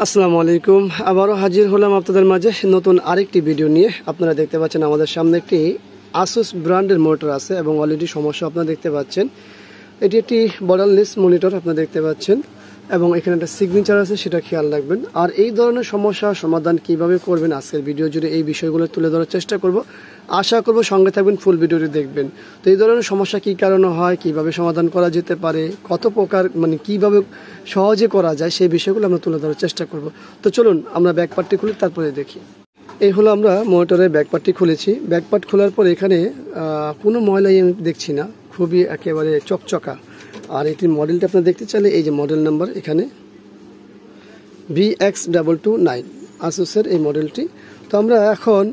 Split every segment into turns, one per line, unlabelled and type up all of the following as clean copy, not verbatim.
আসসালামু আলাইকুম। আবারও হাজির হলাম আপনাদের মাঝে নতুন আরেকটি ভিডিও নিয়ে। আপনারা দেখতে পাচ্ছেন আমাদের সামনে একটি আসুস ব্র্যান্ডের মনিটর আছে এবং অলরেডি সমস্যা আপনারা দেখতে পাচ্ছেন। এটি একটি বর্ডারলেস মনিটর আপনারা দেখতে পাচ্ছেন এবং এখানে একটা সিগনেচার আছে, সেটা খেয়াল রাখবেন। আর এই ধরনের সমস্যা সমাধান কিভাবে করবেন আজকের ভিডিও জুড়ে এই বিষয়গুলো তুলে ধরার চেষ্টা করব। আশা করব সঙ্গে থাকবেন, ফুল ভিডিওটি দেখবেন। তো এই ধরনের সমস্যা কী কারণে হয়, কিভাবে সমাধান করা যেতে পারে, কত প্রকার কিভাবে সহজে করা যায় সেই বিষয়গুলো আমরা তুলে ধরার চেষ্টা করব। তো চলুন আমরা ব্যাকপার্টটি খুলি, তারপরে দেখি। এই হলো আমরা মনিটরের ব্যাকপার্টটি খুলেছি। ব্যাকপার্ট খোলার পর এখানে কোনো ময়লাই আমি দেখছি না, খুবই একেবারে চকচকা। আর এটির মডেলটা আপনারা দেখতে চাইলে এই যে মডেল নাম্বার এখানে VX229 আসুসের এই মডেলটি। তো আমরা এখন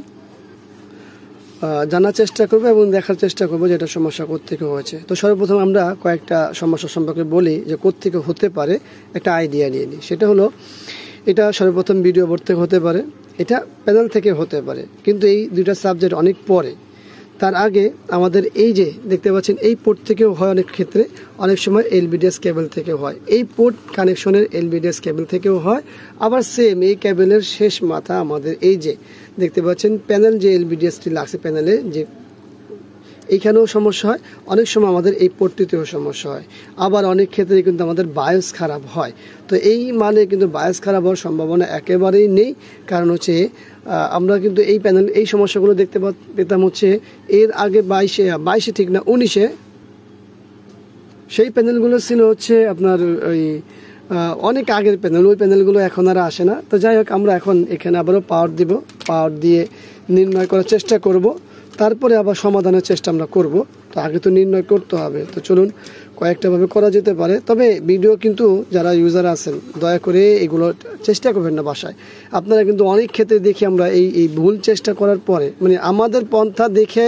জানার চেষ্টা করবো এবং দেখার চেষ্টা করবো যে এটা সমস্যা কোত্থেকে হয়েছে। তো সর্বপ্রথম আমরা কয়েকটা সমস্যা সম্পর্কে বলি যে কোত্থেকে হতে পারে, একটা আইডিয়া নিয়ে নিই। সেটা হলো, এটা সর্বপ্রথম ভিডিও বোর্ড থেকে হতে পারে, এটা প্যানেল থেকে হতে পারে, কিন্তু এই দুইটা সাবজেক্ট অনেক পরে। তার আগে আমাদের এই যে দেখতে পাচ্ছেন এই পোর্ট থেকেও হয়, অনেক ক্ষেত্রে অনেক সময় LVDS কেবল থেকেও হয়, এই পোর্ট কানেকশনের LVDS কেবল থেকেও হয়। আবার সেম এই কেবলের শেষ মাথা আমাদের এই যে দেখতে পাচ্ছেন প্যানেল যে LVDSটি লাগছে প্যানেলে, যে এইখানেও সমস্যা হয়, অনেক সময় আমাদের এই পোর্টটিতেও সমস্যা হয়। আবার অনেক ক্ষেত্রে কিন্তু আমাদের বায়োস খারাপ হয়। তো এই কিন্তু বায়োস খারাপ হওয়ার সম্ভাবনা একেবারেই নেই, কারণ হচ্ছে আমরা কিন্তু এই প্যানেল এই সমস্যাগুলো দেখতে পেতাম হচ্ছে এর আগে 22-এ ঠিক না 19-এ সেই প্যানেলগুলো ছিল হচ্ছে আপনার ওই অনেক আগের প্যানেল, ওই প্যানেলগুলো এখন আর আসে না। তো যাই হোক, আমরা এখন এখানে আবারও পাওয়ার দিব, পাওয়ার দিয়ে নির্ণয় করার চেষ্টা করব, তারপরে আবার সমাধানের চেষ্টা আমরা করব। তো আগে তো নির্ণয় করতে হবে। তো চলুন, কয়েকটাভাবে করা যেতে পারে। তবে ভিডিও কিন্তু যারা ইউজার আছেন দয়া করে এগুলো চেষ্টা করবেন না বাসায়। আপনারা কিন্তু অনেক ক্ষেত্রে দেখি আমরা এই ভুল চেষ্টা করার পরে আমাদের পন্থা দেখে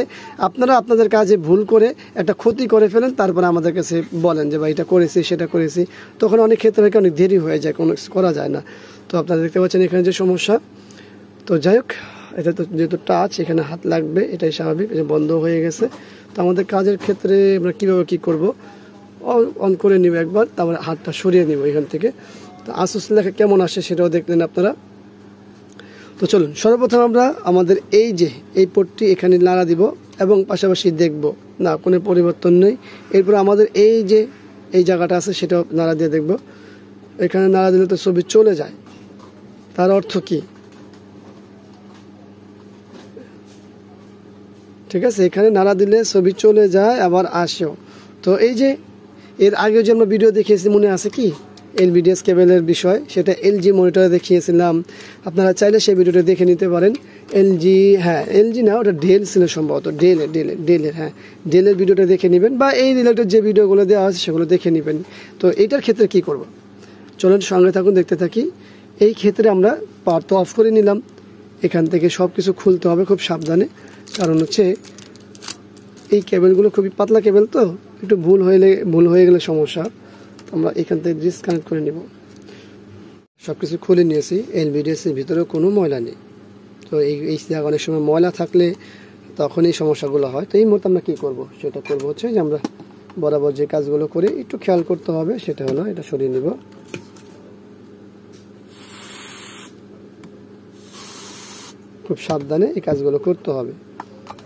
আপনারা আপনাদের কাজে ভুল করে একটা ক্ষতি করে ফেলেন, তারপরে আমাদের কাছে বলেন যে ভাই এটা করেছি সেটা করেছি। তখন অনেক ক্ষেত্রে অনেক দেরি হয়ে যায়, কোনো করা যায় না। তো আপনারা দেখতে পাচ্ছেন এখানে যে সমস্যা। তো যাই হোক, এটা তো যেহেতু টাচ, এখানে হাত লাগবে, এটাই স্বাভাবিক, যে বন্ধ হয়ে গেছে। তো আমাদের কাজের ক্ষেত্রে আমরা কীভাবে কী করব, অন করে নিব একবার, তারপরে হাতটা সরিয়ে নিব এখান থেকে। তো আসুস লেখা কেমন আসে সেটাও দেখলেন আপনারা। তো চলুন, সর্বপ্রথম আমরা আমাদের এই যে এই পোর্টটি এখানে নাড়া দিব এবং পাশাপাশি দেখব না কোনো পরিবর্তন নেই। এরপর আমাদের এই যে এই জায়গাটা আছে সেটাও নাড়া দিয়ে দেখব। এখানে নাড়া দিলে তো ছবি চলে যায়, তার অর্থ কি? ঠিক আছে, এখানে নাড়া দিলে ছবি চলে যায়, আবার আসেও। তো এই যে এর আগে যে আমরা ভিডিও দেখিয়েছি, মনে আছে কি LVDS কেবলের বিষয়, সেটা LG মনিটরে দেখিয়েছিলাম। আপনারা চাইলে সেই ভিডিওটা দেখে নিতে পারেন। LG না, ওটা ডেল ছিল সম্ভবত, ডেলের ডেলের ভিডিওটা দেখে নেবেন, বা এই রিলেটেড যে ভিডিওগুলো দেওয়া আছে সেগুলো দেখে নেবেন। তো এইটার ক্ষেত্রে কি করব, চলুন সঙ্গে থাকুন, দেখতে থাকি। এই ক্ষেত্রে আমরা পাওয়ার তো অফ করে নিলাম, এখান থেকে সব কিছু খুলতে হবে খুব সাবধানে, কারণ হচ্ছে এই কেবলগুলো খুবই পাতলা কেবল, তো একটু ভুল হয়ে গেলে সমস্যা। আমরা এখান থেকে ডিসকানেক্ট করে নিব। সব কিছু খুলে নিয়েছি, LVDS এর ভিতরেও কোনো ময়লা নেই। তো এই জায়গা অনেক সময় ময়লা থাকলে তখন এই সমস্যাগুলো হয়। তো এই মুহূর্তে আমরা কী করব, সেটা করবো হচ্ছে যে আমরা বরাবর যে কাজগুলো করি একটু খেয়াল করতে হবে। সেটা হলো, এটা সরিয়ে নিব, খুব সাবধানে এই কাজগুলো করতে হবে।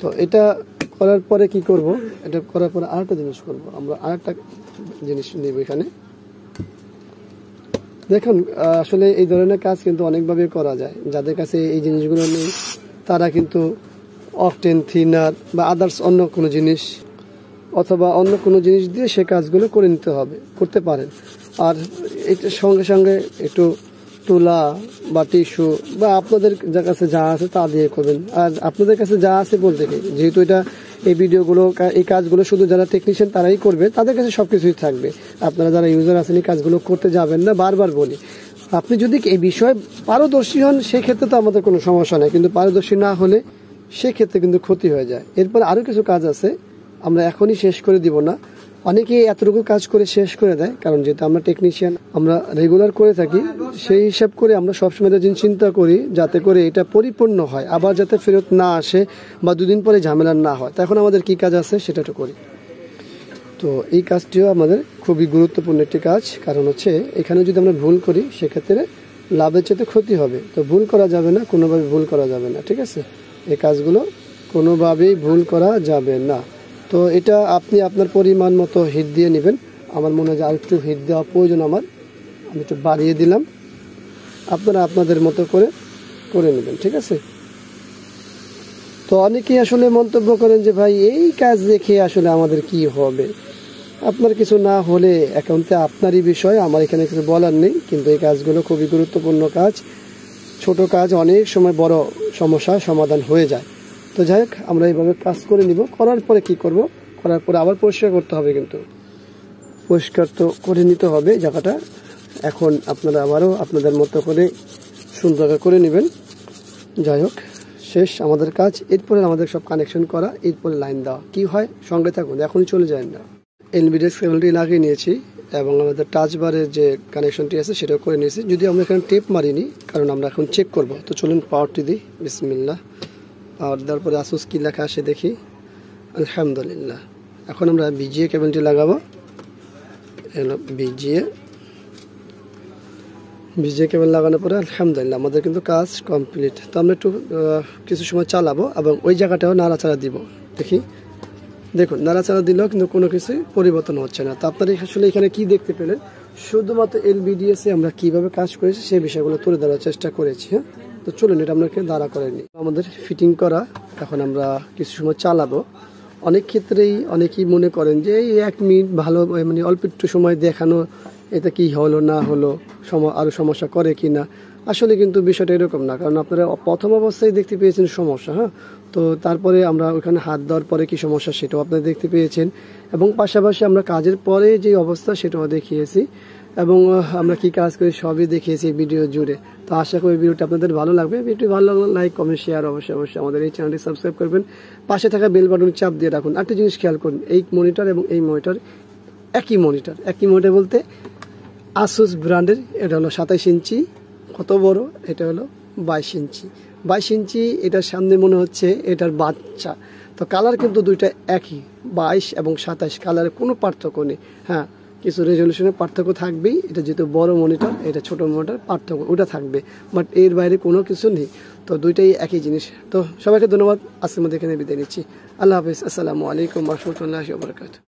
তো এটা করার পরে কি করব, এটা করার পরে আরেকটা জিনিস করব, আমরা আরেকটা জিনিস নিব এখানে। দেখুন, আসলে এই ধরনের কাজ কিন্তু অনেকভাবে করা যায়। যাদের কাছে এই জিনিসগুলো নেই তারা কিন্তু অকটেন থিনার বা আদার্স অন্য কোনো জিনিস অথবা অন্য কোনো জিনিস দিয়ে সে কাজগুলো করতে পারেন। আর এটার সঙ্গে সঙ্গে একটু তুলা বা টিস্যু বা আপনাদের কাছে যা আছে তা দিয়ে করবেন। আর আপনাদের কাছে যা আছে বলতে কি, যেহেতু এই ভিডিওগুলো এই কাজগুলো শুধু যারা টেকনিশিয়ান তারাই করবে, তাদের কাছে সব কিছুই থাকবে। আপনারা যারা ইউজার আছেন এই কাজগুলো করতে যাবেন না। বারবার বলি, আপনি যদি এই বিষয়ে পারদর্শী হন সেক্ষেত্রে তো আমাদের কোনো সমস্যা নেই, কিন্তু পারদর্শী না হলে সেক্ষেত্রে কিন্তু ক্ষতি হয়ে যায়। এরপর আরও কিছু কাজ আছে, আমরা এখনই শেষ করে দিব না। অনেকেই এতটুকু কাজ করে শেষ করে দেয়, কারণ যেহেতু আমরা টেকনিশিয়ান, আমরা রেগুলার করে থাকি, সেই হিসাব করে আমরা সবসময় চিন্তা করি যাতে করে এটা পরিপূর্ণ হয়, আবার যাতে ফেরত না আসে বা দুদিন পরে ঝামেলা না হয়। তো এখন আমাদের কি কাজ আছে সেটা একটু করি। তো এই কাজটিও আমাদের খুবই গুরুত্বপূর্ণ একটি কাজ, কারণ হচ্ছে এখানে যদি আমরা ভুল করি সেক্ষেত্রে লাভের চেয়ে ক্ষতি হবে। তো ভুল করা যাবে না, কোনোভাবে ভুল করা যাবে না, ঠিক আছে? এই কাজগুলো কোনোভাবেই ভুল করা যাবে না। তো এটা আপনি আপনার পরিমাণ মতো হিট দিয়ে নেবেন। আমার মনে হয় যে আরেকটু হিট দেওয়া প্রয়োজন আমি একটু বাড়িয়ে দিলাম। আপনারা আপনাদের মতো করে নেবেন, ঠিক আছে? তো অনেকেই আসলে মন্তব্য করেন যে ভাই এই কাজ দেখে আসলে আমাদের কি হবে। আপনার কিছু না হলে অ্যাকাউন্টে আপনারই বিষয়, আমার এখানে কিছু বলার নেই। কিন্তু এই কাজগুলো খুবই গুরুত্বপূর্ণ কাজ। ছোট কাজ অনেক সময় বড় সমস্যার সমাধান হয়ে যায়। তো যাই হোক, আমরা এইভাবে কাজ করে নিব। করার পরে কি করব, করার পরে আবার পরিষ্কার করতে হবে, কিন্তু পরিষ্কার তো করে নিতে হবে জায়গাটা। এখন আপনারা আবারও আপনাদের মতো করে সুন্দর করে নেবেন। যাই হোক, শেষ আমাদের কাজ। এরপরে আমাদের সব কানেকশন করা, এরপরে লাইন দেওয়া। কি হয় সঙ্গে থাকুন, এখনই চলে যায় না। এলবিডিএক্স কেবলটি লাগিয়ে নিয়েছি এবং আমাদের টাচ বারের যে কানেকশনটি আছে সেটাও করে নিয়েছি। যদি আমরা এখানে টেপ মারিনি, কারণ আমরা এখন চেক করব। তো চলুন পাওয়ারটি দিই। বিসমিল্লাহ। পাওয়ার দেওয়ার পরে আসুস কি লেখা আসে দেখি। আলহামদুলিল্লাহ। এখন আমরা বিজিএ কেবলটি লাগাবো। এলো বিজিএ কেবল লাগানোর পরে আলহামদুলিল্লাহ আমাদের কিন্তু কাজ কমপ্লিট। তো আমরা একটু কিছু সময় চালাবো এবং ওই জায়গাটাও নাড়াচাড়া দিব। দেখুন নাড়াচাড়া দিলেও কিন্তু কোনো কিছুই পরিবর্তন হচ্ছে না। তো আপনারা আসলে এখানে কি দেখতে পেলেন, শুধুমাত্র এলবিডিএস এ আমরা কিভাবে কাজ করেছি সেই বিষয়গুলো তুলে ধরার চেষ্টা করেছি। হ্যাঁ, তো চলুন এটা আপনাকে দাঁড়া করে নিই। আমাদের ফিটিং করা, এখন আমরা কিছু সময় চালাবো। অনেক ক্ষেত্রেই অনেকেই মনে করেন যে এই 1 মিনিট ভালো, মানে অল্প একটু সময় দেখানো, এটা কি হলো না হলো, আরও সমস্যা করে কি না। আসলে কিন্তু বিষয়টা এরকম না, কারণ আপনারা প্রথম অবস্থায় দেখতে পেয়েছেন সমস্যা। হ্যাঁ, তো তারপরে আমরা ওইখানে হাত দেওয়ার পরে কি সমস্যা সেটাও আপনারা দেখতে পেয়েছেন, এবং পাশাপাশি আমরা কাজের পরে যে অবস্থা সেটাও দেখিয়েছি, এবং আমরা কি কাজ করি সবই দেখিয়েছি ভিডিও জুড়ে। তো আশা করি ভিডিওটা আপনাদের ভালো লাগবে। ভিডিওটি ভালো লাগলে লাইক, কমেন্ট, শেয়ার অবশ্যই আমাদের এই চ্যানেলটি সাবস্ক্রাইব করবেন। পাশে থাকা বেল বাটন চাপ দিয়ে রাখুন। একটা জিনিস খেয়াল করুন, এই মনিটর এবং এই মনিটর একই মনিটর বলতে আসুস ব্র্যান্ডের। এটা হলো 27 ইঞ্চি, কত বড়, এটা হলো 22 ইঞ্চি। এটার সামনে মনে হচ্ছে এটার বাচ্চা। তো কালার কিন্তু দুইটা একই, 22 এবং 27 কালারের কোনো পার্থক্য নেই। হ্যাঁ, কিছু রেজলিউশনের পার্থক্য থাকবেই। এটা যেহেতু বড় মনিটর, এটা ছোট মনিটর, পার্থক্য ওটা থাকবে, বাট এর বাইরে কোনো কিছু নেই। তো দুইটাই একই জিনিস। তো সবাইকে ধন্যবাদ। আজকের মধ্যে এখানে বিদায় নিচ্ছি। আল্লাহ হাফিজ। আসসালামু আলাইকুম ওয়া রাহমাতুল্লাহি ওয়া বারাকাতুহু।